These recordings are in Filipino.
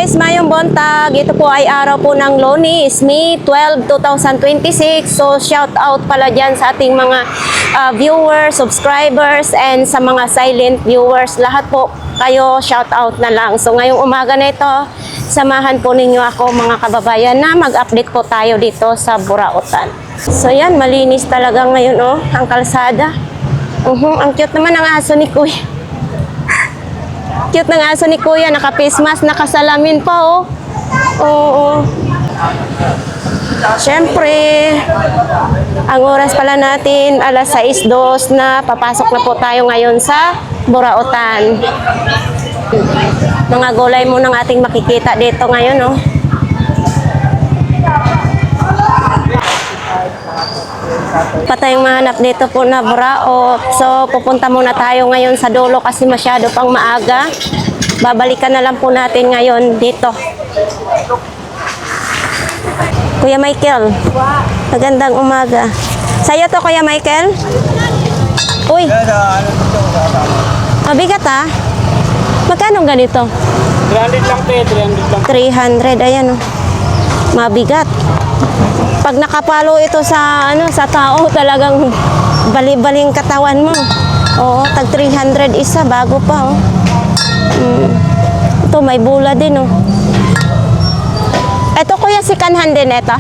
guys, mayong buntag. Ito po ay araw po ng Lunes, May 12, 2026. So shout out pala dyan sa ating mga viewers, subscribers, and sa mga silent viewers. Lahat po kayo shout out na lang. So ngayong umaga na ito, samahan po ninyo ako mga kababayan na mag-update po tayo dito sa Burautan. So yan, malinis talaga ngayon ang kalsada. Ang cute naman ng aso ni Kuya. Cute ng aso ni Kuya, naka-face mask, nakasalamin pa Oo. Siyempre, ang oras pala natin, alas 6:02 na, papasok na po tayo ngayon sa Burautan. Mga gulay mo nang ating makikita dito ngayon, Patayong mahanap dito po na buraot. So, pupunta muna tayo ngayon sa dulo kasi masyado pang maaga. Babalikan na lang po natin ngayon dito. Kuya Michael, magandang umaga. Sa'yo to, Kuya Michael? Uy, mabigat Magkano ganito? 300 lang, 300 lang. 300, ayan Mabigat. Pag nakapalo ito sa sa tao, talagang bali-baling katawan mo. Oo, tag 300 isa, bago pa Ito may bula din Ito Kuya, si kanhan din ito.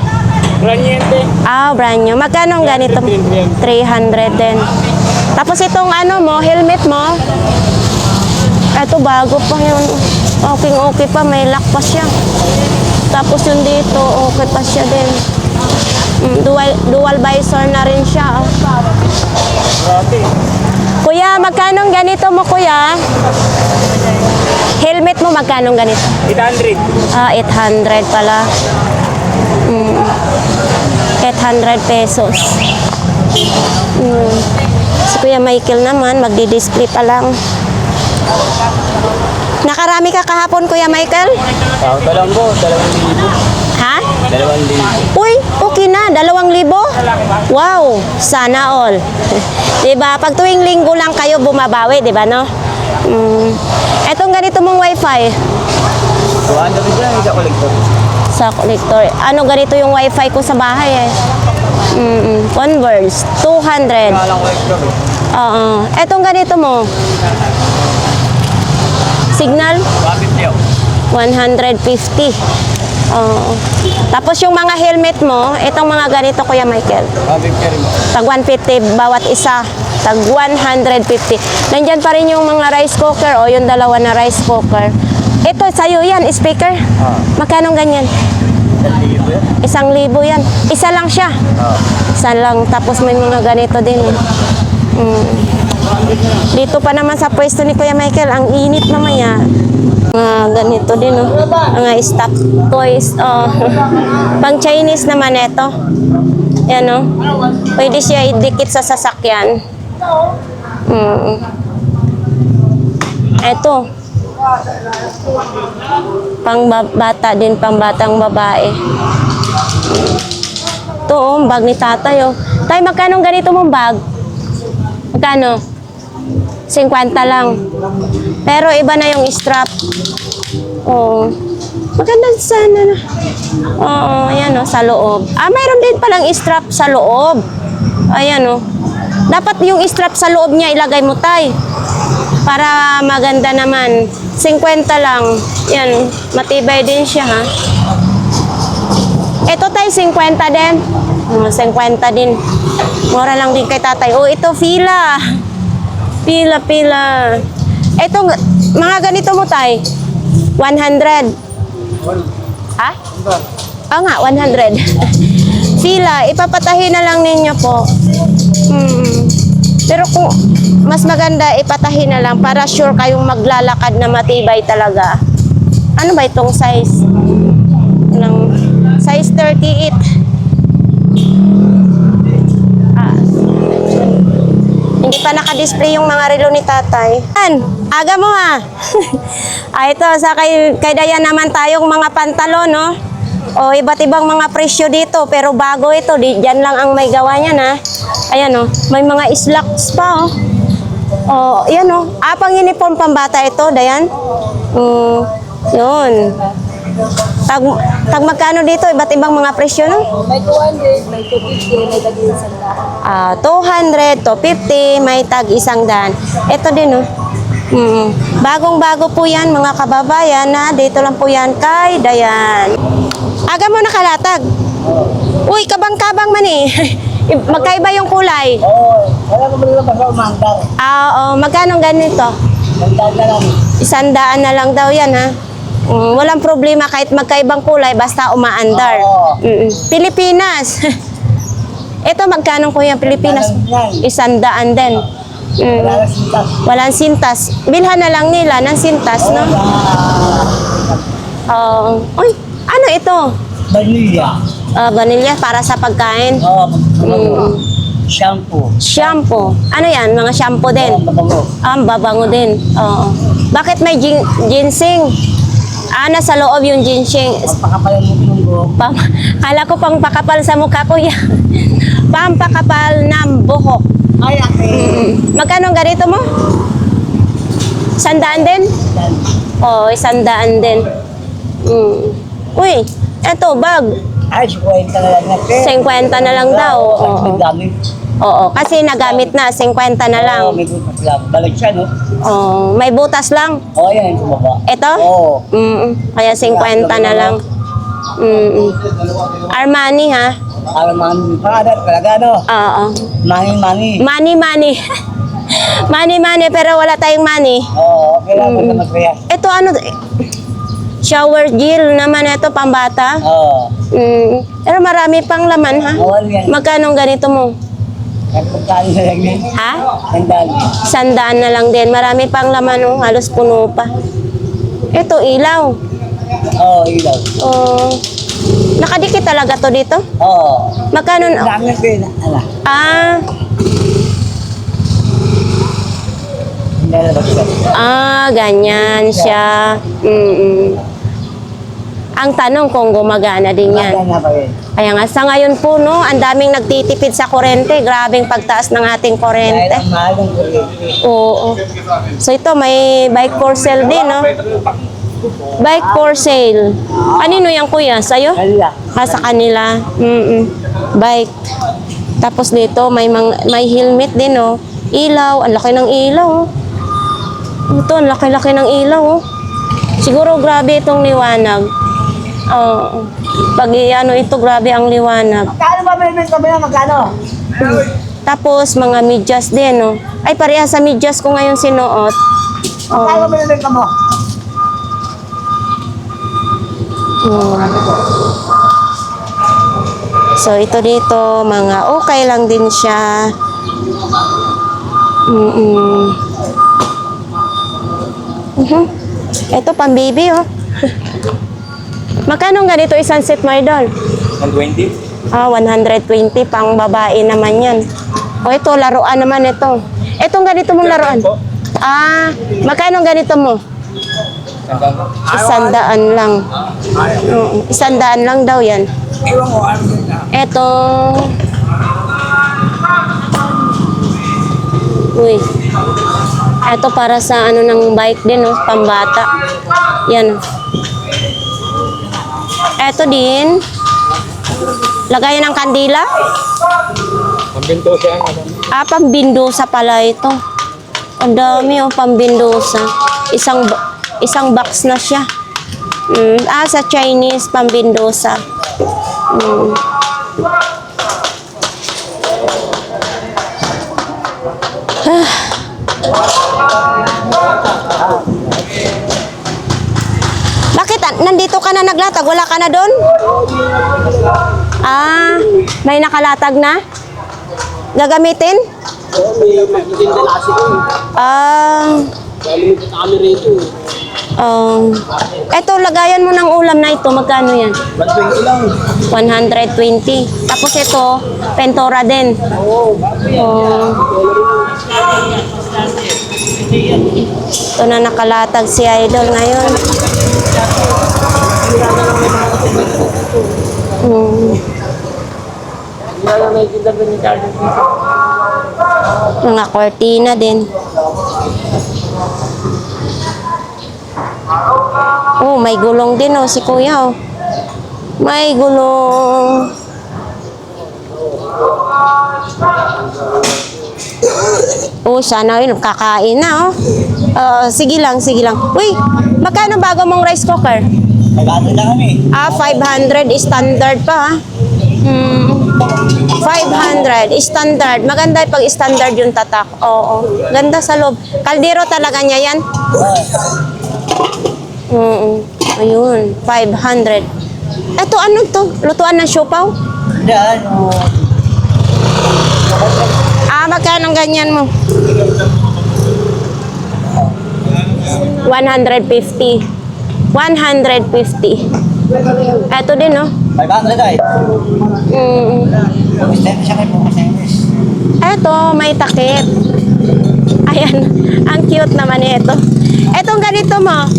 Brand new. Brand new. Magkano ang ganito? 300 din. Tapos itong helmet mo. Ito bago pa yun. Okay pa, may lock pa siya. Tapos yung dito, okay pa siya din. Dual visor na rin siya. Kuya, magkano ganito mo, Kuya? Helmet mo, magkano ganito? 800. 800 pala. 800 pesos. Si Kuya Michael naman, magdi-display pa lang. Nakarami ka kahapon, Kuya Michael? Talang po, 2,000. Ha? 2,000. Uy, okay na, 2,000? Wow, sana all. Diba? Pag tuwing linggo lang kayo bumabawi, diba, no? Etong ganito mong wifi. 200 lang, isa kolektor. Sa kolektor. Ganito yung wifi ko sa bahay Converse, 200. Walang kolektor. Oo. Etong ganito mo. Signal? 150. Oo. Tapos yung mga helmet mo, itong mga ganito, Kuya Michael. 150 rin. Tag 150 bawat isa. Tag 150. Nandyan pa rin yung mga rice cooker yung dalawa na rice cooker. Ito, sa'yo yan, speaker. Magkano ganyan? 1,000 yan. Isa lang siya. Isa lang. Tapos may mga ganito din. Dito pa naman sa pwesto ni Kuya Michael, ang init mamaya. Ganito din mga stock toys. Pang Chinese naman ito. Yan Pwede siya idikit sa sasakyan. Ito. Pang bata din, pang batang babae. Ito bag ni tatay Tay, magkano ganito mong bag? Magkano? 50 lang. Pero iba na yung strap. Maganda sana na. Ayan sa loob. Mayroon din palang strap sa loob. Ayan Dapat yung strap sa loob niya ilagay mo, Tay. Para maganda naman. 50 lang. Yan, matibay din siya, Ito, Tay, 50 din. 50 din. Mura lang din kay tatay. Ito, Fila. Pila. Ito, mga ganito mo, Tay. 100. Ha? Nga, 100. Fila, ipapatahin na lang ninyo po. Pero kung mas maganda, ipatahin na lang para sure kayong maglalakad na matibay talaga. Ano ba itong size? Size 38. Hindi pa naka-display yung mga relo ni tatay. Aga mo ito, sa kay Dayan naman tayong mga pantalon, iba't ibang mga presyo dito. Pero bago ito, dyan lang ang may gawa niya Ayan may mga slacks pa yan pang uniform pambata ito, Dayan. Yun. Tag, tag magkano dito? Iba't ibang mga presyo, no? May 200, may 250, may taging sanda. 200 to 50, may tag 100. Ito din, no? Bagong-bago po yan, mga kababayan, na dito lang po yan kay Dayan. Aga mo nakalatag. Uy, kabang-kabang man eh. Magkaiba yung kulay. Oo, wala ko lang basta umangkar. Oo, magkano ganito? Ganda na lang. 100 na lang daw yan, ha? Walang problema kahit magkaibang kulay, basta umaandar. Oo. Pilipinas. Ito, magkano kuya Pilipinas? 100 din. Wala na sintas. Walang sintas. Bilhan na lang nila ng sintas, no? Uy, ano ito? Vanilla. Vanilla para sa pagkain. Oo, shampoo. Shampoo. Ano yan? Mga shampoo din. Mabango. Babango din. Oo. Bakit may ginseng? Nasa loob yung ginseng. Pagpakapalan mo yung buhok. Kala ko pang pakapal sa mukha ko yan. Pampakapal ng buhok. Ay, ate. Magkano ang ganito mo? 100 din? Oo, 100 din. Uy, eto, bag. Ay, 50 na lang natin. 50 na lang daw. Oo. Ang gamit. Oo, kasi nagamit na, 50 na lang. Oo, may butas lang. Balik siya, no? Oo, may butas lang. Oo, yan, yung baba. Ito? Oo. Kaya 50 na lang. Armani, ha? Para mga talaga, no? Oo. Money. Money. Money, pero wala tayong money. Oo, okay lang. Basta masaya. Ito ano, shower gel naman ito, pambata. Oo. Pero marami pang laman, ha? Oo, yan. Magkano ang ganito mo? Nagpagkaan na lang din. Ha? Sandali. 100 na lang din. Marami pang laman, oh. Halos puno pa. Ito, ilaw. Oo, ilaw. Oh. Nakadikit talaga to dito? Oo. Magkano? Dami din. Ala. Nilalabas siya. Ganyan siya. Ang tanong kung gumagana din yan. Maganda pa rin. Kaya nga, sa ngayon po, no, ang daming nagtitipid sa kuryente. Grabing pagtaas ng ating Dahil kuryente. ang mahal ng kuryente. Oo. So ito, may bike for sale din, no? Bike for sale. Anino yan, kuya? Sa'yo? Kala. Sa kanila. Bike. Tapos dito, may helmet din, no? Ilaw. Ang laki ng ilaw, oh. Ito, ang laki-laki ng ilaw, oh. Siguro grabe itong liwanag. Oo. Pag ano ito, grabe ang liwanag. Magkano ba binibig kami na magkano? Tapos, mga medyas din, no? Ay, parehas sa medyas ko ngayon sinuot. Magkano ba binibig ka mo? So, ito dito, mga okay lang din siya. Ito, pang baby, oh. Magkano ganito isang set, my doll? 120. 120, pang babae naman yan. O, ito, laruan naman ito. Itong ganito mong laruan? Magkano ganito mo? 100 lang. 100 lang daw yan. Ewan ko, ano yun na? Ito. Uy. Ito para sa ano ng bike din, no? Pambata. Yan. Ito din. Lagayan ng kandila. Pambindosa ang ano? Pambindosa pala ito. Ang dami, oh, pambindosa. Isang box na siya. Sa Chinese, pambindosa. Bakit? Nandito ka na naglatag? Wala ka na doon? May nakalatag na? Gagamitin? Oo, may magtitinda na kasi ko. Galing sa kami rito. Eto, lagayan mo ng ulam na ito. Magkano yan? 120 lang. 120. Tapos ito, pentora din. Oo. Ito na nakalatag si Idol ngayon. Mga cortina din. Oh, may gulong din oh, si kuya oh. May gulong. Oh, sana yun, kakain na oh. Sige lang, sige lang. Uy, magkano bago mong rice cooker? Nag-ano lang kami. 500 standard pa ha. 500 standard. Maganda pag standard yung tatak. Oo. Ganda sa loob. Kaldero talaga niya yan. Ayun, 500. Ito ano to? Lutuan ng siopaw? Hindi, ano. Magkano ganyan mo? 150. 150. Ito din, no? 500 ay. Bumistent siya kayo, bumistent. Ito, may takip. Ayan, ang cute naman ito. Etong ganito mo,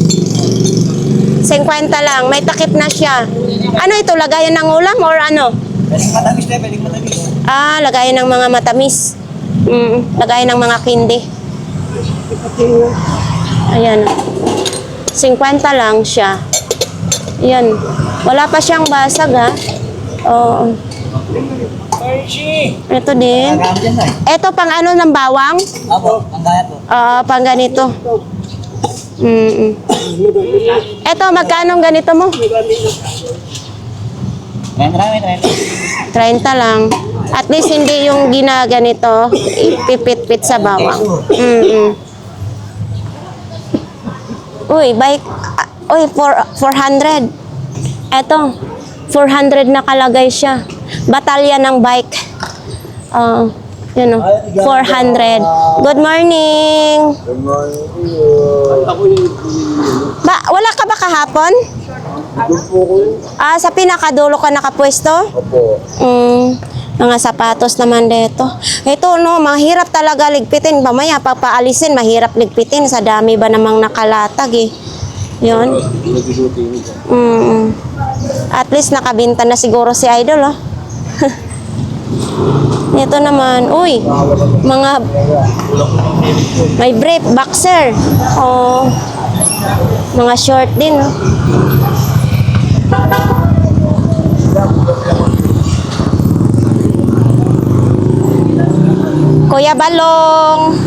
50 lang, may takip na siya. Ano ito, lagayan ng ulam or ano? Pwedeng matamis na, pwedeng matamis. Lagayan ng mga matamis. Lagayan ng mga kindi. Ayan. 50 lang siya. Ayan. Wala pa siyang basag ha. Oo. Ito din. Marami dyan ay. Ito pang ano ng bawang? Apo, ang gaya po. Pang ganito. Ito, magkano ganito mo? Marami. 30 lang. At least hindi yung ginaganito, ipipit-pit sa bawang. Uy, bike. Uy, 400. Eto, 400 nakalagay siya. Batalya ng bike. Yun o, 400. Good morning. Wala ka ba kahapon? Sa pinakadulo ka nakapwesto? Opo. Mga sapatos naman dito. Ito no, mahirap talaga ligpitin. Mamaya papaalisin, mahirap ligpitin. Sa dami ba namang nakalatag eh. Yun. At least nakabinta na siguro si Idol oh. Ito naman, uy, mga may brief, boxer. Oh, mga short din. Oh. Kuya Balong,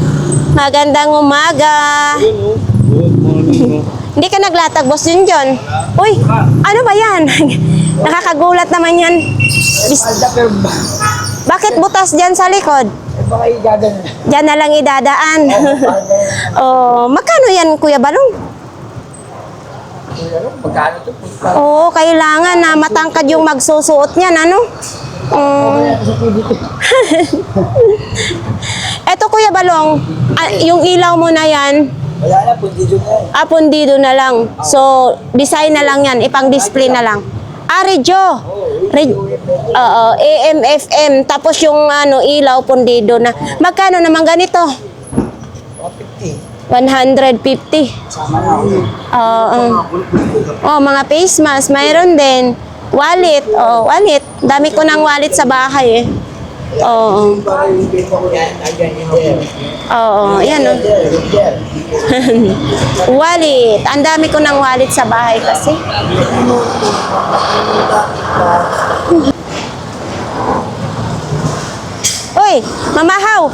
magandang umaga. Hindi ka naglatag, Boss Junjun? Uy, ano ba yan? Nakakagulat naman yan. Bakit butas dyan sa likod? Baka igagano. Diyan na lang idadaan. Magkano yan, Kuya Balong? Magkano to? Oo, kailangan na matangkad yung magsusuot niyan, ano? Eto, Kuya Balong, yung ilaw mo na yan, Wala na, pundido na. pundido na lang. So, design na lang yan, ipang-display na lang. Radyo. AM, FM. Tapos yung ilaw, pundido na. Magkano naman ganito? 150. Sama na. Mga face mask, mayroon din. Wallet. Wallet. Dami ko ng wallet sa bahay eh. Yan o. Wallet. Ang dami ko ng wallet sa bahay kasi. Uy, mamahaw.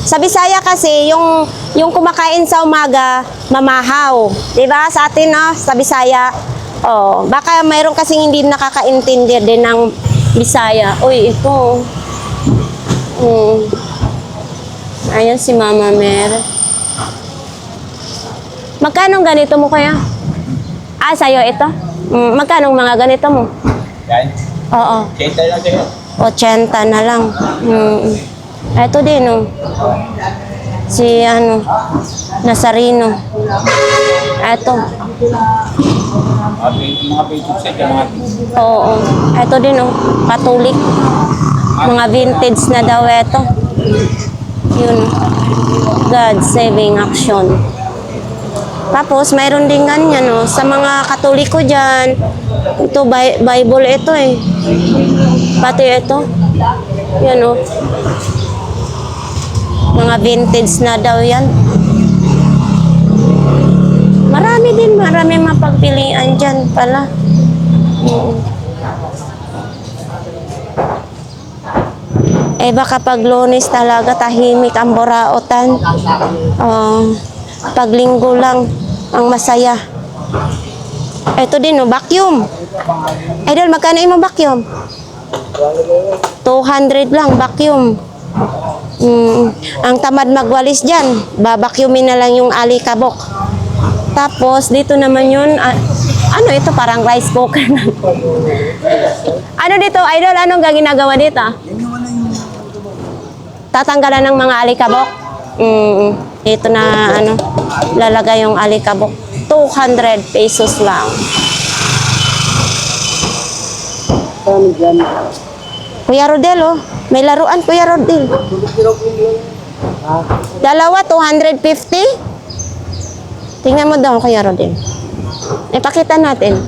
Sa Bisaya kasi, yung kumakain sa umaga, mamahaw. Diba? Sa atin, no? Sa Bisaya. Baka mayroon kasing hindi nakakaintindi din ng Bisaya. Uy, ito. Ayan si Mama Mer. Magkano ganito mo kaya? Sa'yo ito? Magkano mga ganito mo? Yan. Oo. 80 lang sa'yo. 80 na lang. Ito din, oh. Si, Nazareno. Ito. Mga basic set yung mga Oo. Ito din, oh. Katolik. Mga vintage na daw ito. Yun. God saving action. Tapos, mayroon din ganyan, oh. Sa mga Katoliko dyan. Ito, Bible ito, eh. Pati ito. Yan, oh. Mga vintage na daw yan. Marami din, marami mapagpilian dyan pala. Mm. Eh baka pag Lunes talaga tahimik ang Burautan. Pag Linggo lang ang masaya. Ito din, oh, vacuum. Idol, magkano yung vacuum? 200 lang, vacuum. Ang tamad magwalis dyan, babacuumin na lang yung alikabok. Tapos, dito naman yun, ano ito, parang rice cooker. Ano dito, Idol, anong ginagawa dito? Tatanggalan ng mga alikabok? Ito na, lalagay yung alikabok. 200 pesos lang. Kuya Rodel, oh. May laruan, Kuya Rodel. Dalawa, 250? Tingnan mo daw, Kuya Rodel. Ipakita natin.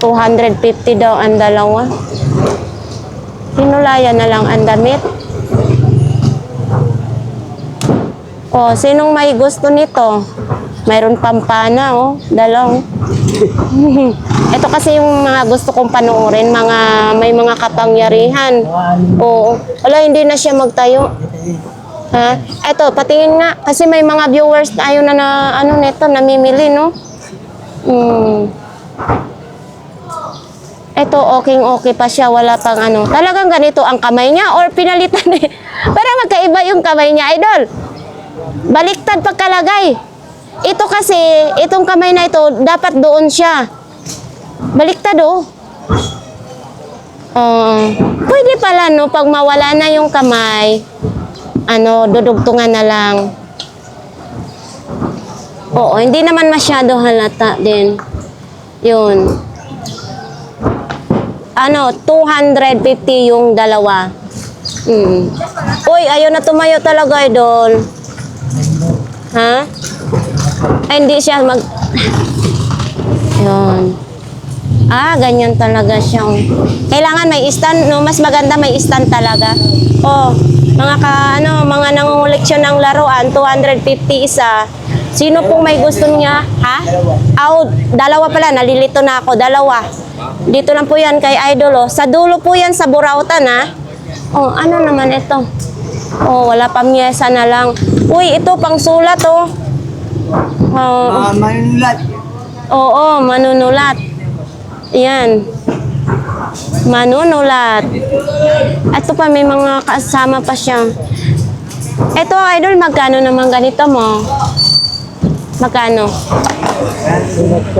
250 daw ang dalawa. Hinulayan na lang ang damit. Oh, sinong may gusto nito? Mayroon pampana, oh. Dalaw. Ito kasi yung mga gusto kong panoorin, may mga kapangyarihan. Oo. Wala, hindi na siya magtayo. Ha? Ito, patingin nga. Kasi may mga viewers tayo na nito, namimili, no? Ito, okay pa siya. Wala pang Talagang ganito ang kamay niya or pinalitan eh. Para magkaiba yung kamay niya, Idol. Baliktad pagkalagay. Ito kasi, itong kamay na ito, dapat doon siya. Baliktad, oh. Pwede pala, no, pag mawala na yung kamay, dudugtungan na lang. Oo, hindi naman masyado halata din. Yun. 250 yung dalawa. Uy, ayaw na tumayo talaga, Idol. Ha? Ay, hindi siya Yun. Ganyan talaga siya. Kailangan may stand, no? Mas maganda may stand talaga. Mga nangunguleksyon ng laruan, 250 isa. Sino pong may gusto niya? Ha? Dalawa pala, nalilito na ako. Dalawa. Dito lang po yan kay Idol, oh. Sa dulo po yan sa Burautan, ha? Ano naman ito? Wala pa myesa na lang. Uy, ito pang sulat, oh. Manunulat. Oo, manunulat. Yan. Manunulat. Ito pa, may mga kasama pa siya. Ito, Idol, magkano naman ganito mo? Magkano?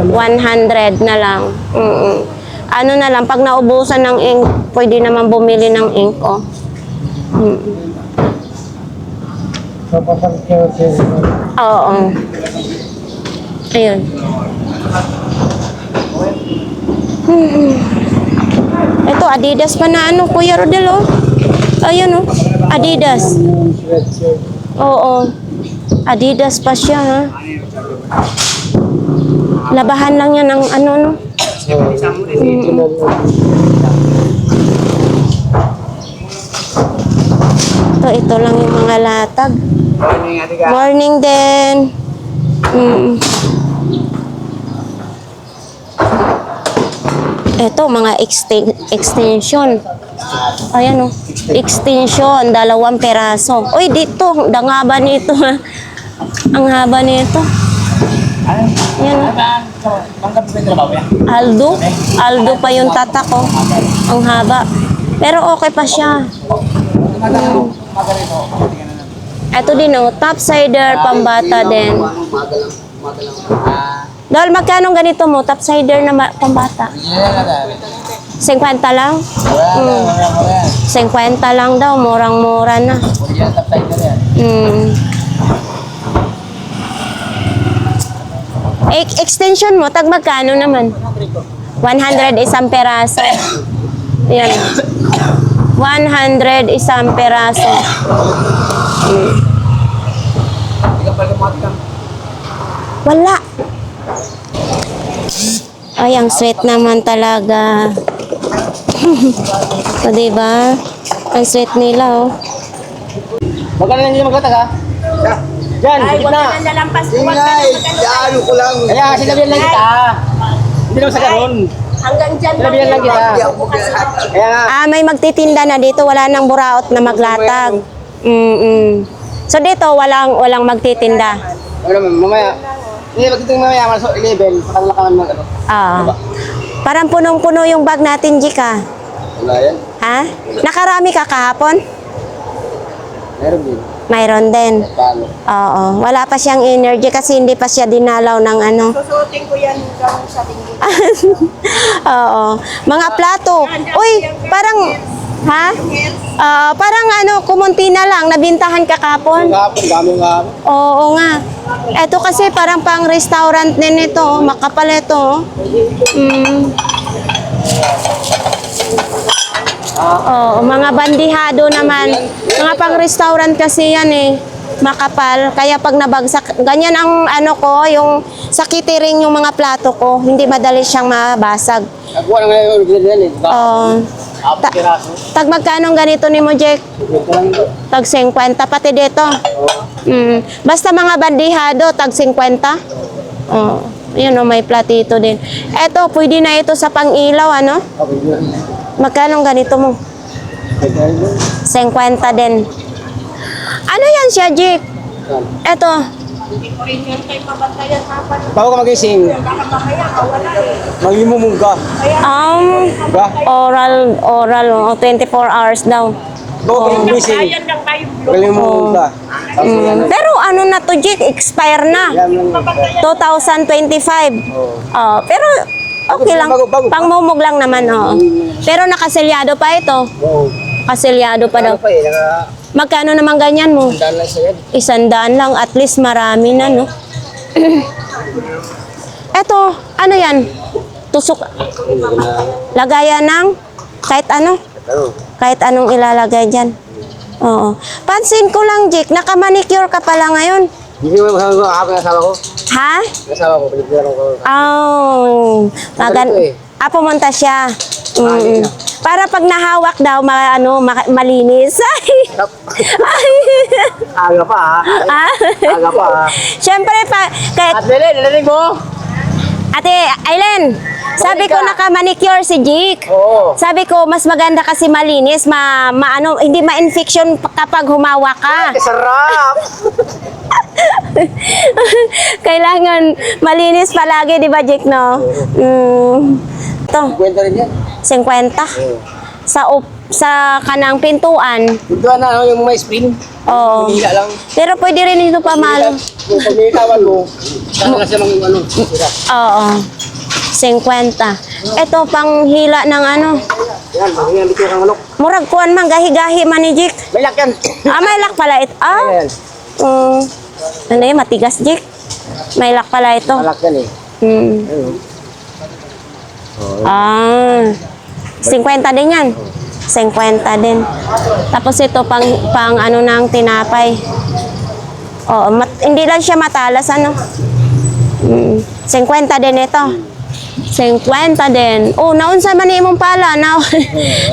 100 na lang. Ano na lang, pag naubusan ng ink, pwede naman bumili ng ink, oh. Oo. Ayun. Ito, Adidas pa na Kuya Rodel, oh. Ayun, oh. Adidas. Oo. Adidas pa siya, ha. Labahan lang yan ng no. Ito lang yung mga latag. Morning din. Ito, mga extension. Ayan, oh. Extension, 2 peraso. Uy, dito, ang haba nito, ha. Ang haba nito. Ayan, oh. Aldo pa yung tatak, oh. Ang haba. Pero okay pa siya. Ito din, oh. Topsider, pambata din. Dahil magkano ganito mo? Topsider na pambata? 50 lang? 50 lang daw. Murang-mura na. Extension mo, tag magkano naman? 100 isang peraso. Yan. 100 isang peraso. Wala. Ay, ang sweet naman talaga. So, diba? Ang sweet nila, oh. Magkano lang dito magkatag ha? Diyan, sa gitna. nalampas. Ano ko lang. Kaya sinabihan lang kita. Hindi naman sa ganun. Hanggang dyan Sinabihan lang kita. Kaya nga. May magtitinda na dito, wala nang buraot na maglatag. So dito walang magtitinda. Ano mamaya. Hindi magtiting mamaya, malas 11, pakalakaman mag ano. Parang punong-puno yung bag natin, Jika. Wala yan. Ha? Nakarami ka kahapon? Meron din. Mayroon din. Paano? Oo. Wala pa siyang energy kasi hindi pa siya dinalaw ng ano. Susuotin ko yan hanggang sa linggo. Oo. Mga plato. Uy, parang... Ha? Parang ano, kumunti na lang. Nabintahan ka kahapon. Kahapon, dami yung kahapon. Oo nga. Ito kasi parang pang restaurant din ito. Makapal ito. Oo, mga bandihado naman. Mga pang restaurant kasi yan eh. Makapal. Kaya pag nabagsak, ganyan ang ano ko, yung sa catering yung mga plato ko. Hindi madali siyang mabasag. Nagkuha na ngayon yung yan eh. Oo. Apat piraso. Tag magkano ganito ni mo, Jack? Ito lang ito. Tag 50 pati dito. Basta mga bandihado, tag 50. Oh, yun may platito din. Eto, pwede na ito sa pang-ilaw, ano? Okay, yun. Magkano ganito mo? 50 din. Ano yan siya, Jack? Eto, Bago ka magising, magimumungga. Ba? oral, 24 hours daw. Bago ka magising, magimumungga. Pero ano na to, Jack? Expire na. Yan lang. 2025. Oo. Pero okay lang. Bago. Pangmumog lang naman, oo. Pero nakaselyado pa ito. Oo. Kaselyado pa daw. Ano pa eh, naka... Magkano naman ganyan mo? Tandaan lang siya yan. 100 lang. At least marami na, no? Eto, ano yan? Tusok. Lagayan ng kahit ano. Ano? Kahit anong ilalagay dyan. Oo. Pansin ko lang, Jake, nakamanicure ka pala ngayon. Hindi mo masama ko, ako nasawa ko. Ha? Nasawa ko, pinagbilang ko. Magan. Pumunta siya. Para pag nahawak daw, malinis. Ay. Aga pa ha. Aga pa ha. Siyempre, kahit At Lele, narinig mo? Ate Aileen, sabi ko naka-manicure si Jake. Oo. Sabi ko, mas maganda kasi malinis, hindi ma-infection kapag humawa ka. Sarap! Kailangan malinis palagi, di ba, Jake, no? Ito, Kwenta rin yan. 50. Sa kanang pintuan. Ito na, ano, yung may spin. Oo. Hila lang. Pero pwede rin ito pamalo. Kung pag nilitawan mo, saan na siya ano, sira. Oo. 50. Ito, pang hila ng ano. Yan, magiging bito kang manok. Murag kuan man, gahi-gahi man ni Jake. May lock yan. May lock pala ito. Ayan. Ano yun, matigas, Jake. May lock pala ito. Malak yan eh. Ayun. 50 din yan. 50 din. Tapos ito, pang ano ng tinapay. Hindi lang siya matalas, ano. 50 din ito. 50 din. Naunsa man ni imong pala.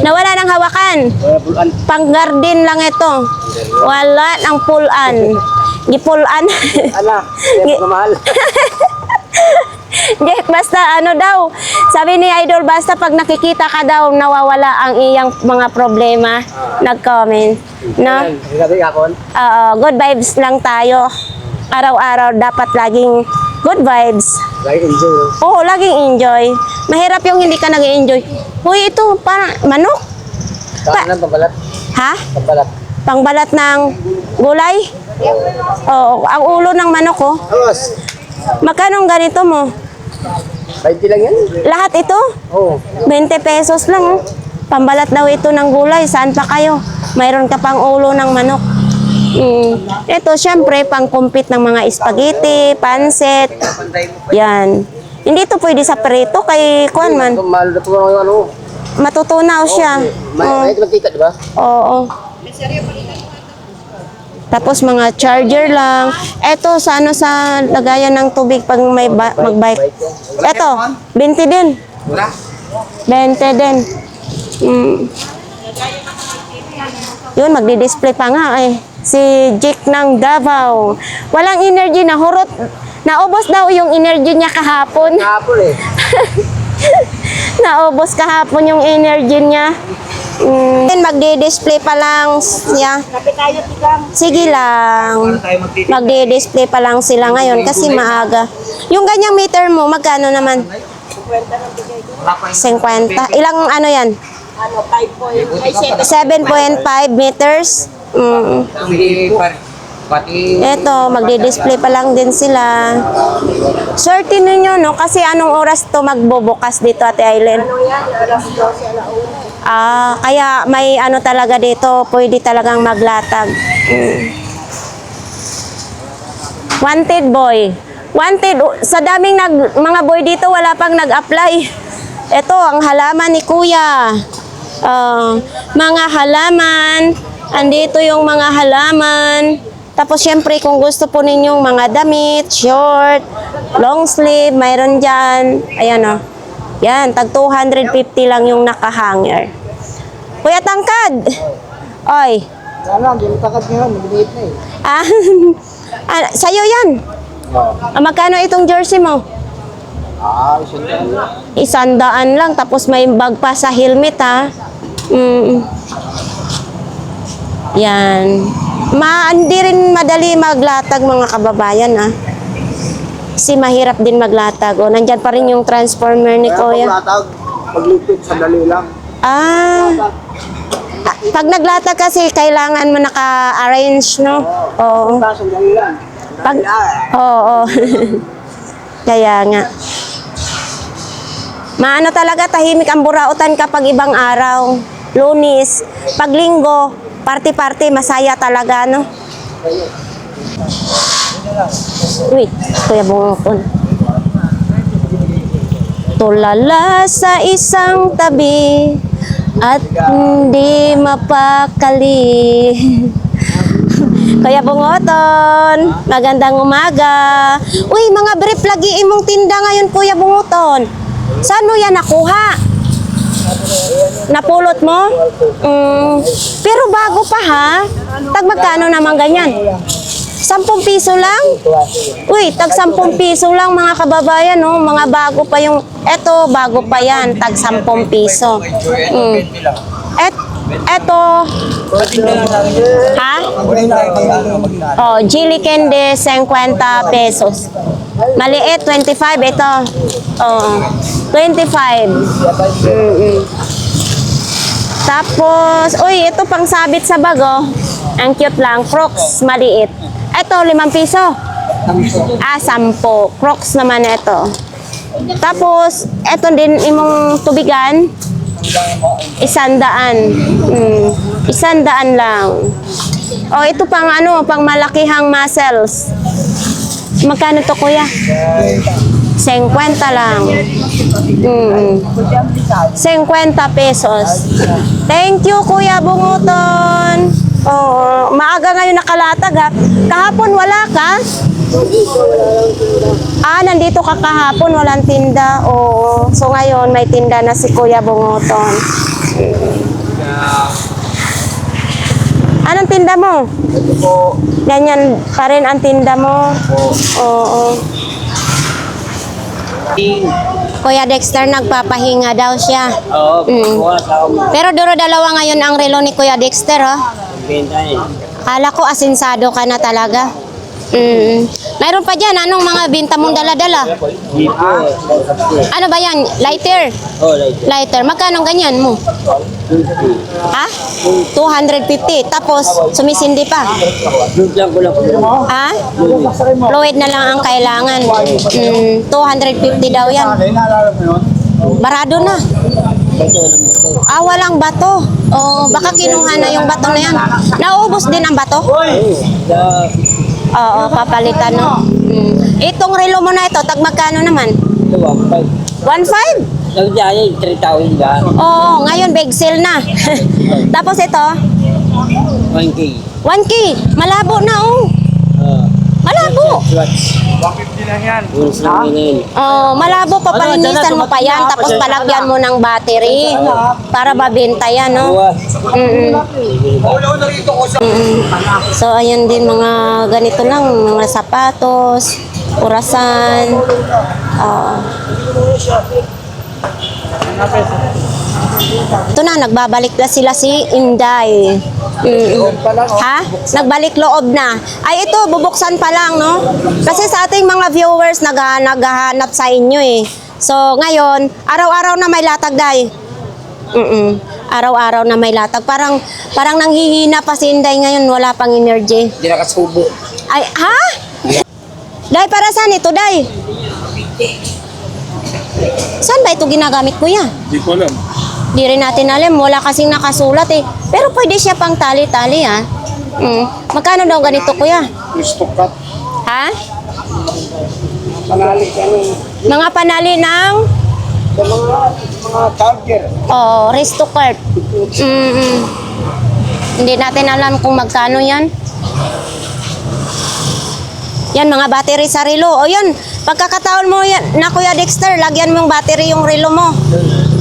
Nawala ng hawakan. Wala puluan. Pang garden lang ito. Wala ng pulan. Gipulan. Ala, kaya pagmamahal. Jack, basta ano daw, sabi ni Idol, basta pag nakikita ka daw, nawawala ang iyang mga problema. Nag-comment. No? Sabi kakon. Good vibes lang tayo. Araw-araw dapat laging good vibes. Lagi enjoy. Oo, laging enjoy. Mahirap yung hindi ka nag-enjoy. Uy, ito, parang manok. Saan lang pambalat? Ha? Pambalat. Pangbalat ng gulay? Oo, ang ulo ng manok, oh. Tapos, Magkano ang ganito mo? 20 lang yan. Lahat ito? Oo. 20 pesos lang, oh. Pambalat daw ito ng gulay. Saan pa kayo? Mayroon ka pang ulo ng manok. Ito, syempre, pang-compete ng mga spaghetti, pansit. Yan. Hindi ito pwede sa prito kay Kuan man. Mahal na po yung ano. Matutunaw siya. May mantika, di ba? Oo. Tapos mga charger lang. Ito, sa ano sa lagayan ng tubig pag may mag-bike. Ito, 20 din. 20 din. Yun, magdi-display pa nga eh. Si Jake ng Davao. Walang energy na hurot. Naubos daw yung energy niya kahapon. Kahapon eh. Naubos kahapon yung energy niya. Magdi-display pa lang siya. Kapit tayo, tigang. Sige lang. Magdi-display pa lang sila ngayon kasi maaga. Yung ganyang meter mo, magkano naman? 50. Ilang ano yan? Ano, 5.7. 7.5 meters. Eto, magdi-display pa lang din sila. Swerte ninyo, no? Kasi anong oras to magbubukas dito, Ate Aileen? Ano yan? Alas 12, alauna. Kaya may ano talaga dito, pwede talagang maglatag. Wanted boy. Wanted, sa daming mga boy dito, wala pang nag-apply. Ito, ang halaman ni Kuya. Mga halaman. Andito yung mga halaman. Tapos, syempre, kung gusto po ninyong mga damit, short, long sleeve, mayroon dyan. Ayan, o. Yan, tag 250 lang yung nakahanger. Kuya Tangkad! Oy. Ano, hindi mo takad ngayon. Magbiniit na eh. Sa'yo yan. Magkano itong jersey mo? Isang 100 lang, tapos may bag pa sa helmet, ha? Yan. Hindi rin madali maglatag, mga kababayan, ha? Kasi mahirap din maglatag. O, nandyan pa rin yung transformer ni Kuya. Paglatag, paglipit, sandali lang. Pag naglatag kasi, kailangan mo naka-arrange, no? Oo. sandali lang. Oo. Kaya nga. Maano talaga, tahimik ang burautan kapag ibang araw. Lunis, pag linggo, party-party, masaya talaga, no? Wait, Kuya Bungkon. Tulala sa isang tabi at hindi mapakali. Kuya Bungoton, magandang umaga. Uy, mga brief lagi imong tinda ngayon, Kuya Bungoton. Saan mo yan nakuha? Napulot mo? Pero bago pa, ha? Tag magkano naman ganyan? 10 piso lang? Uy, tag 10 piso lang, mga kababayan, no? Mga bago pa yung... Eto, bago pa yan. Tag 10 piso. Eto... Ha? Oh, Jilly Candy, 50 pesos. Maliit, 25. Ito. Oh, 25. Tapos, uy, ito pang sabit sa bago. Ang cute lang. Crocs, maliit. Ito, 5 piso. 10. Crocs naman ito. Tapos, ito din imong tubigan. 100. 100 lang. Oh, ito pang ano, pang malakihang muscles. Magkano to, Kuya? 50 lang. 50 pesos. Thank you, Kuya Bunguton. Oh, maaga ngayon nakalatag, ha? Kahapon wala ka? Nandito ka kahapon, walang tinda. Oo. So ngayon may tinda na si Kuya Bunguton. Anong tinda mo? Ito po. Ganyan pa rin ang tinda mo? Oo. Kuya Dexter, nagpapahinga daw siya. Oo, Pero duro-dalawa ngayon ang relo ni Kuya Dexter, ha? benta eh. Kala ko asinsado ka na talaga. Mayroon pa dyan, anong mga binta mong dala-dala? Dito Ano ba yan? Lighter? Oh, like Lighter. Magkano ganyan mo? Ha? 250. Tapos, sumisindi pa. Doon lang ko lang. Ha? Fluid na lang ang kailangan. 250 daw yan. Naalala mo yun? Barado na. Walang bato. Oh, baka kinuha na yung bato na yan. Nauubos din ang bato? Oo, papalitan, no? Itong relo mo na ito, tag magkano naman? 1.5? Nagdaya 3,000 ba? Oo, ngayon big sale na. Tapos ito, 1K. 1K. Malabo na, oh. Malabo malabo. 150 lang yan. Oh, malabo pa palinisan mo pa yan tapos palagyan mo ng battery para mabenta yan, no? Mm-mm. So, ayun din mga ganito lang, mga sapatos, orasan. Ito na, nagbabalik na sila si Inday. Ha? Nagbalik loob na. Ay, ito, bubuksan pa lang, no? Kasi sa ating mga viewers, naghahanap sa inyo eh. So, ngayon, araw-araw na may latag, Day. Araw-araw na may latag. Parang nanghihina pa si Inday ngayon, wala pang energy. Hindi nakasubo. Ay, ha? Day, para saan ito, Day? Saan ba ito ginagamit, kuya? Hindi ko alam. Di rin natin alam, wala kasing nakasulat eh. Pero pwede siya pang tali-tali, ha? Magkano daw ganito, kuya? Stock cut. Ha? Panali kami. Mga panali ng Sa mga charger. resto card. Hindi natin alam kung magkano yan. Yan, mga battery sa relo. O yun, pagkakataon mo yan, na Kuya Dexter, lagyan mong battery yung relo mo.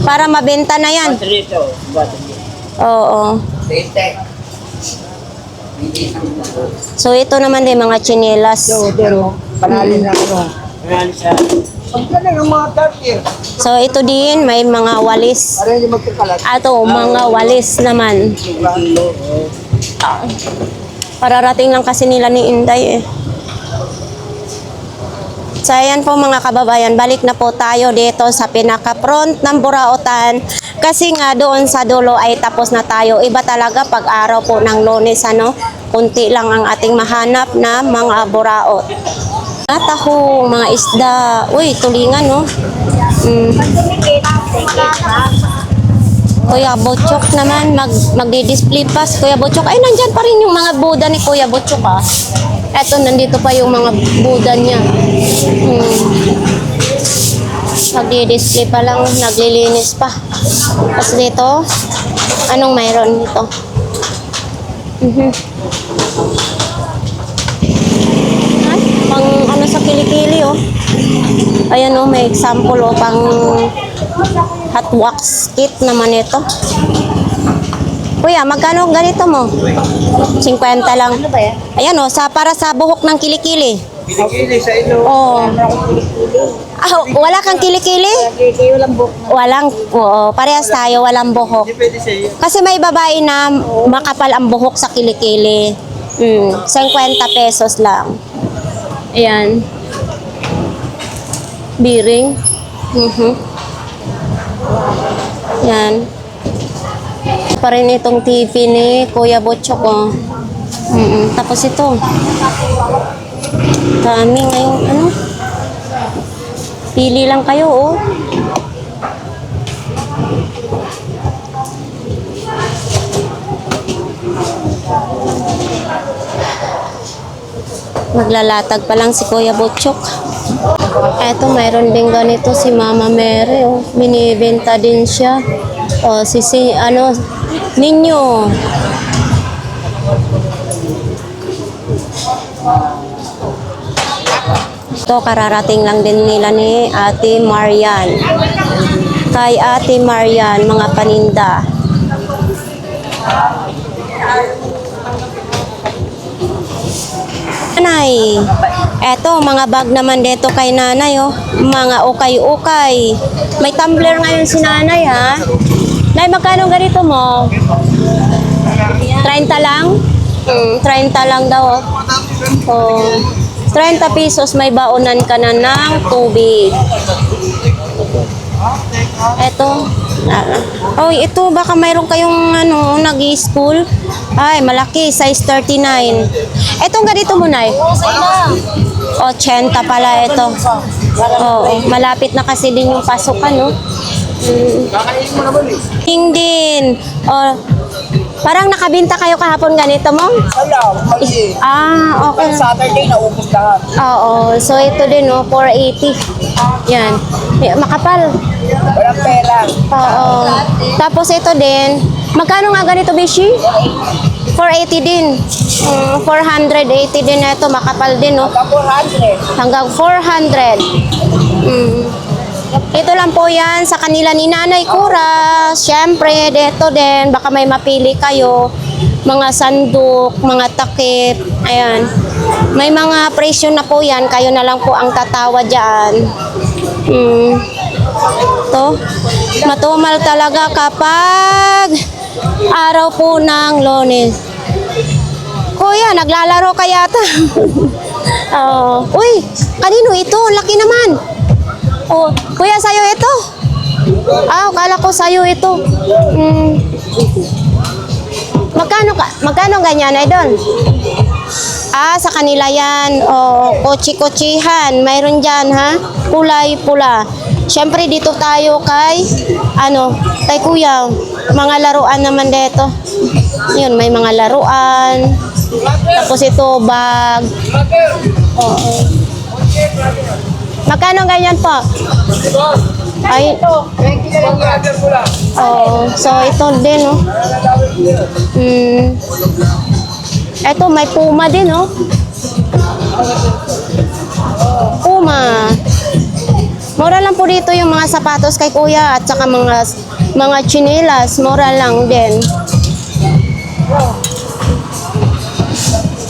Para mabenta na yan. Oo. So, ito naman din mga chinelas. Pero, panali na ano. Panali sa... Ang ganda ng mga charger. So, ito din, may mga walis. Para hindi magkakalat. Ato, mga walis naman. Pararating lang kasi nila ni Inday eh. So, ayan po mga kababayan, balik na po tayo dito sa pinaka-front ng Burautan. Kasi nga doon sa dulo ay tapos na tayo. Iba talaga pag araw po ng Lunes, ano? Kunti lang ang ating mahanap na mga buraot. Taho, mga isda. Uy, tulingan, no? Kuya Butchok naman, magdi-display pass. Kuya Butchok, ay nandyan pa rin yung mga Buddha ni Kuya Butchok, ah. Eto, nandito pa yung mga Buddha niya. Magdi-display pa lang, naglilinis pa. Tapos dito, anong mayroon dito? Ay, pang ano sa kilikili, oh. Ayan, oh, may example, oh, pang hot wax kit naman ito. Kuya, magkano ganito mo? 50 lang. Ayan, oh, para sa buhok ng kilikili. Kilikili sa ilo. Oh. Wala kang kilikili? Walang, oo, parehas tayo, walang buhok. Pwede sa iyo. Kasi may babae na makapal ang buhok sa kilikili. 50 pesos lang. Ayan. Biring. Yan. Pa rin itong TV ni Kuya Butchok, oh. Tapos ito. Dami ngayon, ano? Pili lang kayo, oh. Maglalatag pa lang si Kuya Butchok. Eto, mayroon din ganito si Mama Mary, oh. Binibenta din siya. O, Ninyo. Ito, kararating lang din nila ni Ate Marian. Kay Ate Marian, mga paninda. Nanay, eto, mga bag naman dito kay nanay, oh. Mga ukay-ukay. May tumbler ngayon si nanay, ha? Nay, magkano ganito mo? 30 lang? 30 lang daw, oh. Oh, 30 pesos, may baonan ka na ng tubig. Eto. Oh, ito, baka mayroon kayong nag-i-school. Ay, malaki, size 39. Etong ganito mo, Nay? 80 pala ito. Oo, malapit na kasi din yung pasukan, no? Kakainin mo naman eh. Din. Oh, parang nakabinta kayo kahapon ganito mo? Ayaw, mali. Okay. Saturday, naubos lahat. Oo, so ito din, no? 480. Yan. Makapal. Walang pera. Oo. Tapos ito din. Magkano nga ganito, Bishi? 480 din. 480 din na ito. Makapal din, no? Hanggang 400. Ito lang po yan sa kanila ni Nanay Cura. Siyempre, dito din. Baka may mapili kayo. Mga sandok, mga takip. Ayan. May mga presyo na po yan. Kayo na lang po ang tatawa dyan. Ito. Matumal talaga kapag araw po ng Lunes. Kuya, naglalaro ka yata. Uy, kanino ito? Laki naman. Oh, kuya, sa'yo ito. Kala ko sa'yo ito. Magkano ganyan, Idol? Sa kanila yan. Kotsi-kotsihan. Mayroon dyan, ha? Kulay pula. Siyempre, dito tayo kay kuya. Mga laruan naman dito. Yun, may mga laruan. Tapos ito, bag. Magkano ganyan po? Ay, so ito din, oh. Ito, may Puma din, oh. Puma. Mura lang po dito yung mga sapatos kay kuya at saka mga tsinelas. Mura lang din.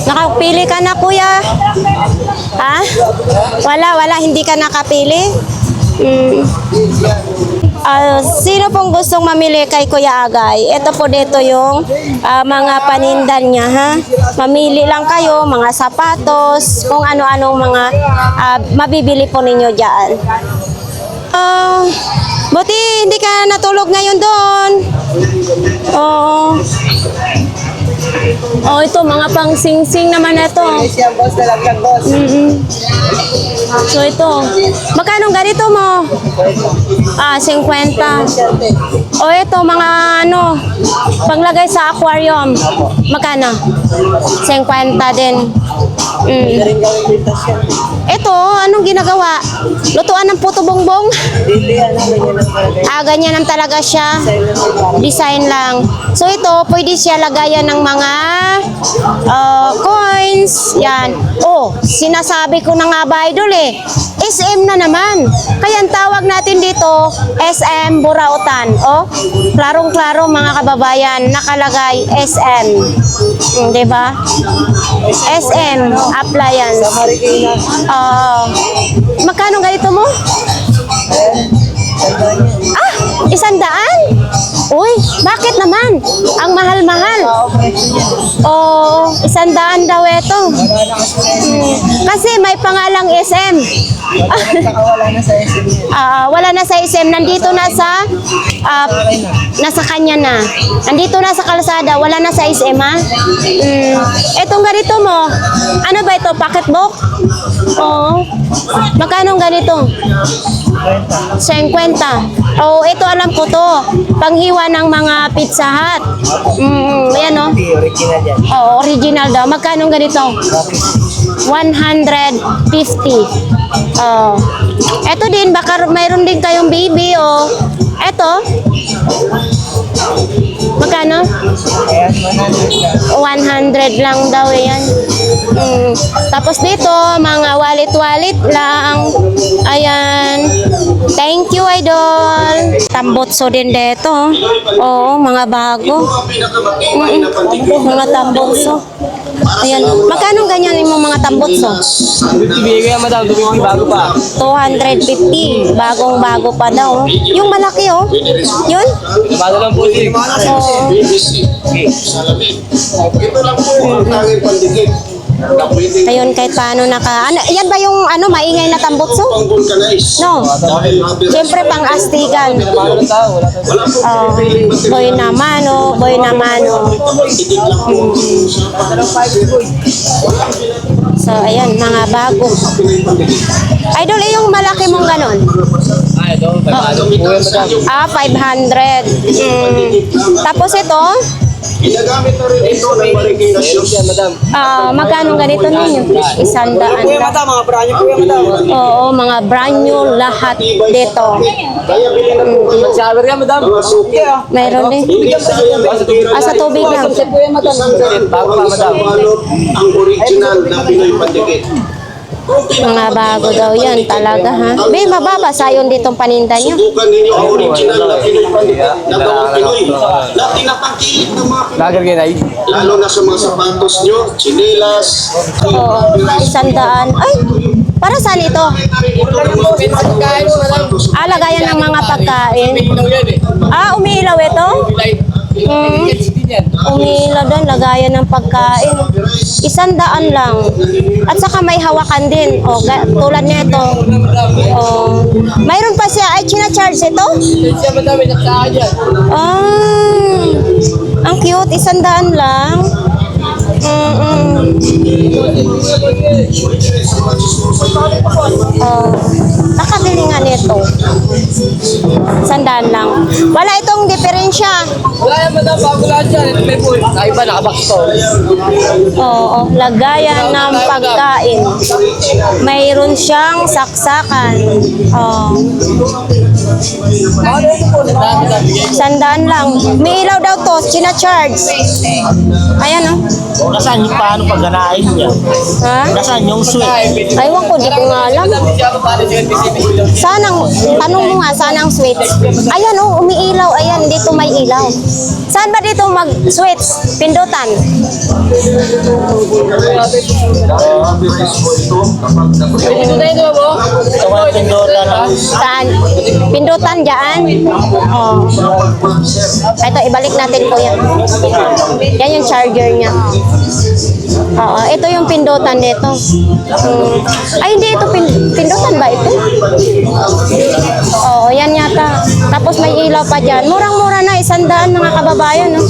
Nakapili ka na, kuya? Ha? Wala. Hindi ka nakapili? Sino pong gustong mamili kay Kuya Agay? Ito po dito yung mga panindan niya, ha? Mamili lang kayo, mga sapatos, kung ano-anong mga mabibili po ninyo dyan. Buti hindi ka natulog ngayon doon. Ito, mga pang sing-sing naman ito. Boss, talagang boss. So ito, magkano ganito mo? 50. Ito, mga panglagay sa aquarium. Magkano? 50 din. Ito, anong ginagawa? Lutuan ng puto bongbong? Ganyan lang talaga siya. Design lang. So ito, pwede siya lagayan ng mga coins. Yan. Sinasabi ko na nga ba, Idol, SM na naman. Kaya ang tawag natin dito, SM Burautan. Klarong-klaro mga kababayan, nakalagay SM. Diba? SM Appliance. Magkano ganito mo? 100? Uy, bakit naman? Ang mahal-mahal. 100 daw ito. Kasi may pangalang SM. Wala na sa SM. Nandito na sa nasa kanya na. Nandito na sa kalsada. Wala na sa SM, ha? Etong ganito mo. Ano ba ito? Pocketbook? Magkano ganito? 50. Ito alam ko to. Panghiwa ng mga Pizza Hut. Ayan, no? Original yan. Original daw. Magkano ganito? 150. Ito din, baka mayroon din kayong baby, Ito. Magkano? 100 lang daw yan. Tapos dito, mga wallet-wallet lang. Ayan. Thank you, Idol. Tambotso din dito. Mga bago. Mga tambotso. Ayan. Magkano ganyan yung mga tambotso? Ibigay mo daw, tumingin bago pa. 250. Bagong-bago pa daw. Yung malaki, Yun? Bago lang po siya. Ito lang po ang tanging pandikit. Ayun, kahit paano yan ba yung maingay na tambutso? No. Siyempre pang astigan. Boy naman, boy naman. So, ayan, mga bago. Idol, yung malaki mong ganon? Ito, 500. 500. Tapos ito, Ginagamit na rin ito ng marikirasyon. Magkano ganito ninyo? 100. Kuya madam, mga branyo po yan madam. Oo, mga brand new lahat dito. Kaya bilhin na po kayo. Shower ka, madam. Mga suki. Mayroon din. Hindi sayang ang tira. Sa tubig lang. Isang Bago pa, madam. ang original na Pinoy Pandikit. Mga bago daw yan talaga ha. May mababa sayon ditong paninda nyo. Subukan ninyo ang original na Pinoy Pandikit na gawang Pinoy na tinapangkilit ng mga Pinoy. Lager ka na. Lalo na sa mga sapatos nyo, chinelas. Oo, 100. Ay, para saan ito? Lagayan ng mga pagkain. Umiilaw ito? Umiilaw doon, lagayan ng pagkain. 100 lang. At saka may hawakan din. Tulad nito. Mayroon pa siya. Ay, china-charge ito? Ang cute. 100 lang. Nakabili nga nito. 100 lang. Wala itong diferensya. Wala yan, madam. Bago lahat yan. Ito may pool. Iba, nakabox to. Oo, lagayan ng pagkain. Mayroon siyang saksakan. 100 lang. May ilaw daw to, china-charge. Ayan o. Nasaan yung paano pag ganahin niya? Ha? Nasaan yung sweet? Aywan ko, di ko nga alam. Sanang, tanong mo nga, sanang switch. Ayan o, umiilaw. Ayan, dito may ilaw. Saan ba dito mag-switch? Pindutan. Ito na ito mo. Saan? Pindutan dyan. Ito, ibalik natin po yan. Yan yung charger niya. Ito yung pindutan nito. Ay, hindi ito. Pindutan ba ito? Yan yata. Tapos may ilaw pa dyan. Murang-mura na, 100 mga kababayan. No?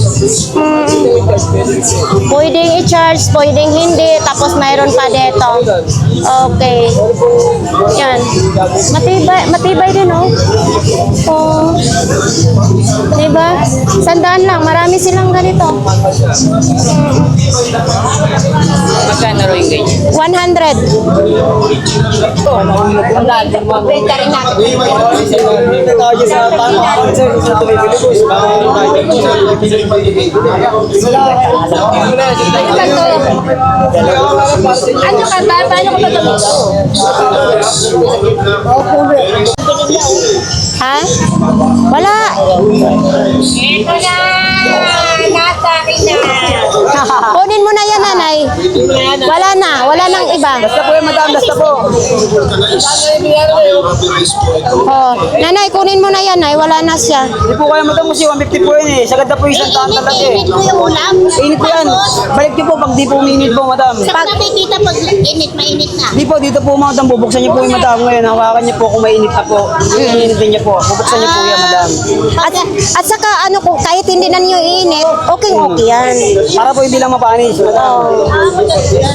Pwedeng i-charge, pwedeng hindi. Tapos mayroon pa dito. Okay. Yan. Matibay din, oh. Diba? 100 lang. Marami silang ganito. Magkano rin kayo? 100. Ano ka ba? Paano ko ba gamitin? Ha? Wala. Ito na! Nasa akin na! Kunin mo na yan, nanay. Wala na. Wala nang iba. Basta po yan madam, basta po. Nanay, kunin mo na yan, nay. Wala na siya. Hindi po kaya madam kasi 150 po yun eh. Sagad na po yung 100 talaga eh. Init ko yung ulam. Init po yan. Balik niyo po pag di po uminit po madam. Saan nakikita pag init, mainit na? Di po, dito po madam, bubuksan niyo po yung madam ngayon. Hawakan niyo po kung mainit na po. Iinitin niyo po. Bubuksan niyo po yan madam. At saka, kung kahit hindi na niyo iinit, okay yan. Para po hindi lang mapanis madam.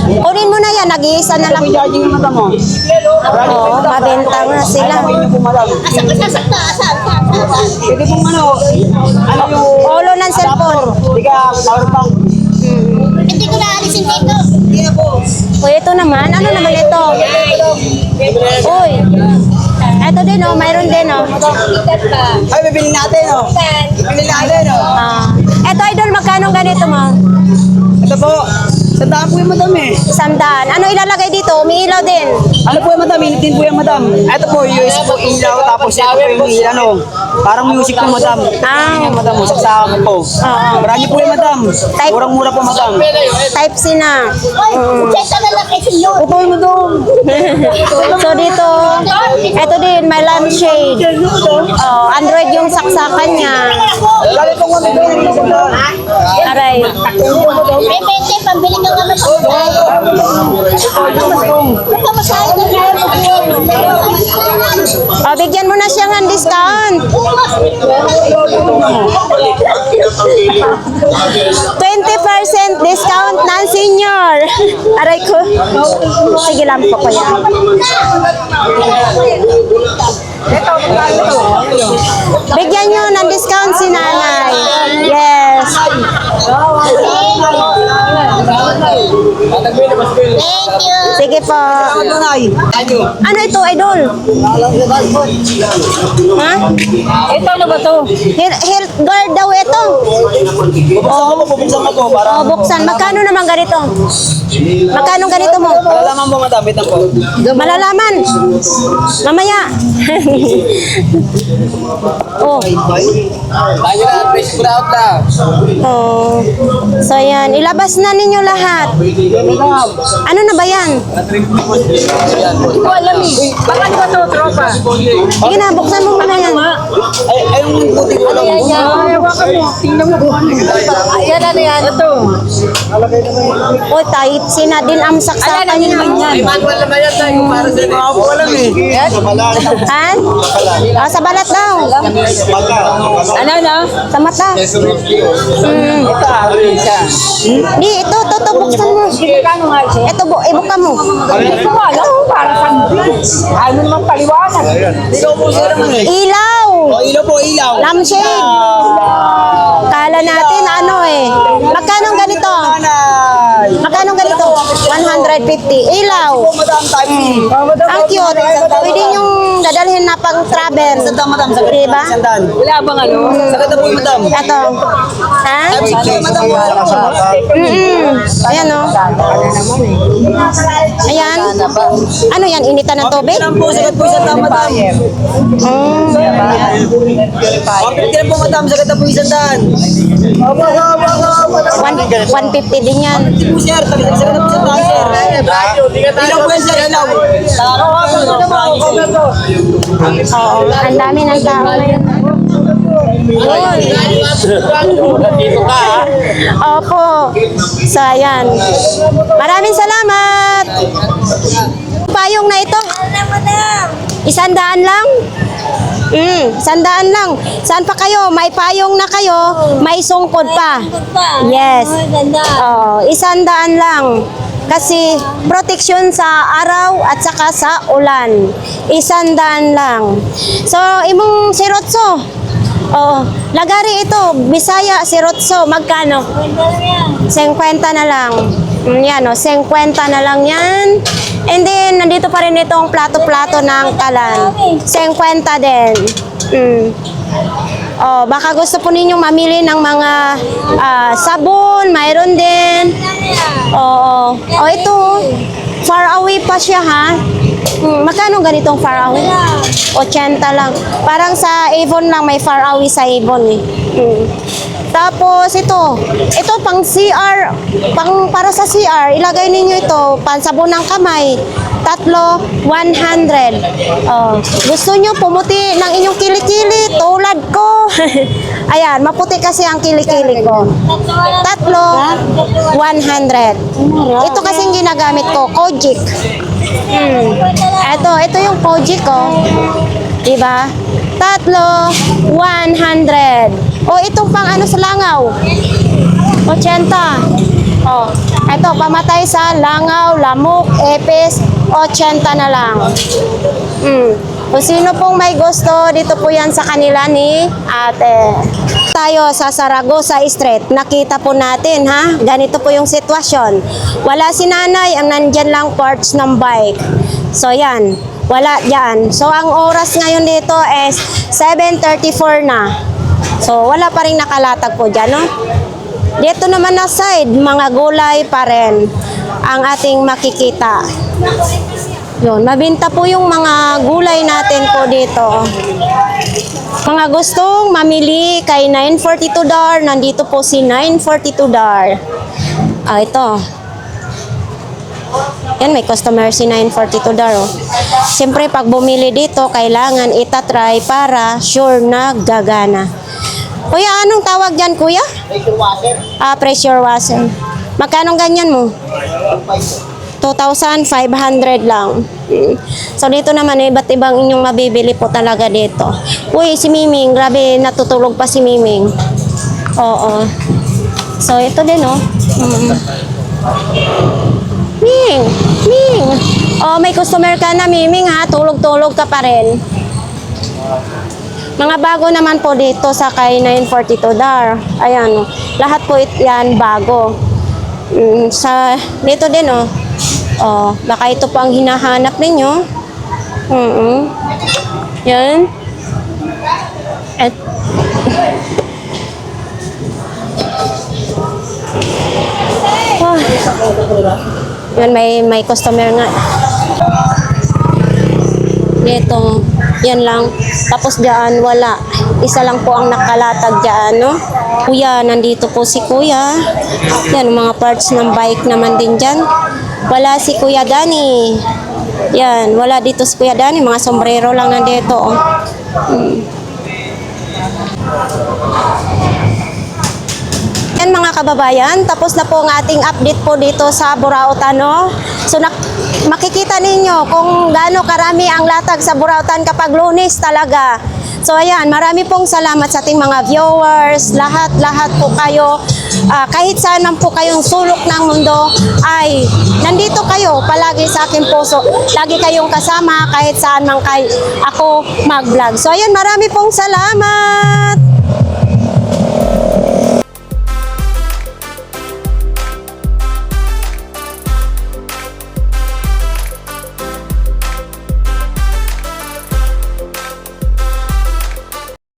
Kunin mo na yan. Nag-iisa na Ito lang. po yung charging niyo madam oh. Mabenta nga sila. Gawin niyo po madam. Asa ko sasakta? Saan? Pwede pong ano yung Ulo ng cellphone. Hindi ka, power bank. Hindi ko naalisin dito. Uy, ito naman. Ano naman ito? Uy. Ito din, oh. Mayroon din, oh. Ay, bibili natin oh. Bibili natin oh. Ito, idol, magkano ganito mo? Ito po. Sandaan po yung madam eh. 100. Ano ilalagay dito? Umiilaw din. Ano po yung madam? Initin po yung madam. Ito po, US po ilaw. Tapos ito po yung ano. Parang music po madam. Yung madam, saksakan po. Marami po yung madam. Murang-mura po madam. Type C na. Sesa na lang kasi yun. Ito yung madam. So dito, ito din, may lampshade. Android yung saksakan niya. Lalo pong kami po yung madam. Aray. May 20, pambili ka nga na pagpamasahin na kaya Bigyan mo na siya ng discount. 20% discount ng senior. Aray ko. Sige lang po ko yan. Bigyan nyo ng discount si nanay. Yes. Thank you. Sige po. Nay. Ano ito, idol? Ha? Ito ano ba to? Health guard daw ito. Bubuksan ko po para O, buksan. Magkano naman ganito? Magkano ganito mo? malalaman mo madam, wait lang po. Malalaman. Mamaya. Oh. Tayo na, please put out na. Oh. So, yan. Ilabas na ninyo lahat. Ano na ba yan? Hindi ko alam eh. Baka ano ba to, tropa? Sige na, buksan mo muna yan. Ay, yung buti ko lang. Hawakan mo. Tingnan mo kung ano. Ayan, ano yan? Ito. O, tight. Sina din ang saksakan niya. May manual naman yan tayo para sa inyo. Ako alam eh. Ha? Ah, sa balat daw. Ano na? Sa mata. Di, ito, buksan mo. Kano nga siya? Ito, ibuka mo. Hindi ko alam. Para sa ano naman paliwanag. Ilaw po sir naman eh. Ilaw. O, ilaw po, ilaw. Lampshade. Kala natin, ano eh. Magkano ganito? Nanay. Magkano ganito? 150. Ilaw. Po madam, type C. Ang cute. Pwede niyong dadalhin na pang travel. Sandaan madam, sa Diba? sandaan. Wala bang ano? Sagad na po yung madam. Ito. Ha? Type C madam. Ayan o. Ayan. Ano yan? Initan ng tubig? Madam po, sagad po yung sandaan madam. Kapit ka na po madam, sagad na po yung sandaan. 150 din yan. Hindi po sir, sagad na po yung sandaan sir. Ilaw po yan sir, ilaw. Oo. Ang dami ng tao ngayon. Dito ka ha. Opo. So, ayan. Maraming salamat. Payong na ito. 100 lang? 100 lang. Saan pa kayo? May payong na kayo, may sungkod pa. Yes. Oh, 100 lang. Kasi protection sa araw at saka sa ulan. 100 lang. So, imong sirotso. Oh, lagari ito, Bisaya sirotso, magkano? 50 na lang. Yan o, 50 na lang yan. And then, nandito pa rin itong plato-plato ng kalan. 50 din. Oh, baka gusto po ninyong mamili ng mga sabon, mayroon din. Oo. Oh, ito, far away pa siya ha. Magkano ganitong far away? 80 lang. Parang sa Avon lang, may far away sa Avon eh. Tapos ito pang CR, para sa CR, ilagay ninyo ito, pansabon ng kamay, 3, 100. Oh, gusto nyo pumuti ng inyong kilikili, tulad ko. Ayan, maputi kasi ang kilikili ko. 3, 100. Ito kasing ginagamit ko, Kojic. Ito yung Kojic ko. Diba? 3, 100. O, itong pang ano sa langaw. 80. O, ito, pamatay sa langaw, lamok, epes, 80 na lang. Kung sino pong may gusto, dito po yan sa kanila ni ate. Tayo sa Zaragoza Street, nakita po natin ha, ganito po yung sitwasyon. Wala si nanay, ang nandyan lang parts ng bike. So yan, wala dyan. So ang oras ngayon dito is 7:34 na. So wala pa rin nakalatag po dyan, no? Dito naman na side, mga gulay pa rin ang ating makikita. Yun, mabinta po yung mga gulay natin po dito. Mga gustong mamili kay 942 $, nandito po si 942 $. Ito. Yan, may customer si 942 $. Oh. Siyempre, pag bumili dito, kailangan itatry para sure na gagana. Kuya, anong tawag dyan, kuya? Pressure washer. Pressure washer. Magkano ganyan mo? 2,500 lang. So, dito naman, iba't ibang inyong mabibili po talaga dito. Uy, si Miming. Grabe, natutulog pa si Miming. Oo. So, ito din, oh. Ming! Ming! Oh, may customer ka na, Miming, ha? Tulog-tulog ka pa rin. Mga bago naman po dito sa kay 942 Dar. Ayan, lahat po yan bago. Sa dito din baka ito po ang hinahanap ninyo. Yan. At yan, may customer nga. Dito, yan lang. Tapos diyan wala. Isa lang po ang nakalatag diyan, no? Kuya, nandito po si Kuya. Yan, mga parts ng bike naman din diyan. Wala si Kuya Dani. Yan, wala dito si Kuya Dani. Mga sombrero lang nandito, Yan mga kababayan, tapos na po ang ating update po dito sa Burautan, no? So makikita ninyo kung gaano karami ang latag sa Burautan kapag Lunes talaga. So ayan, marami pong salamat sa ating mga viewers, lahat po kayo. Kahit saan man po kayong sulok ng mundo ay nandito kayo palagi sa aking puso. Lagi kayong kasama kahit saan man ako mag-vlog. So ayan, marami pong salamat!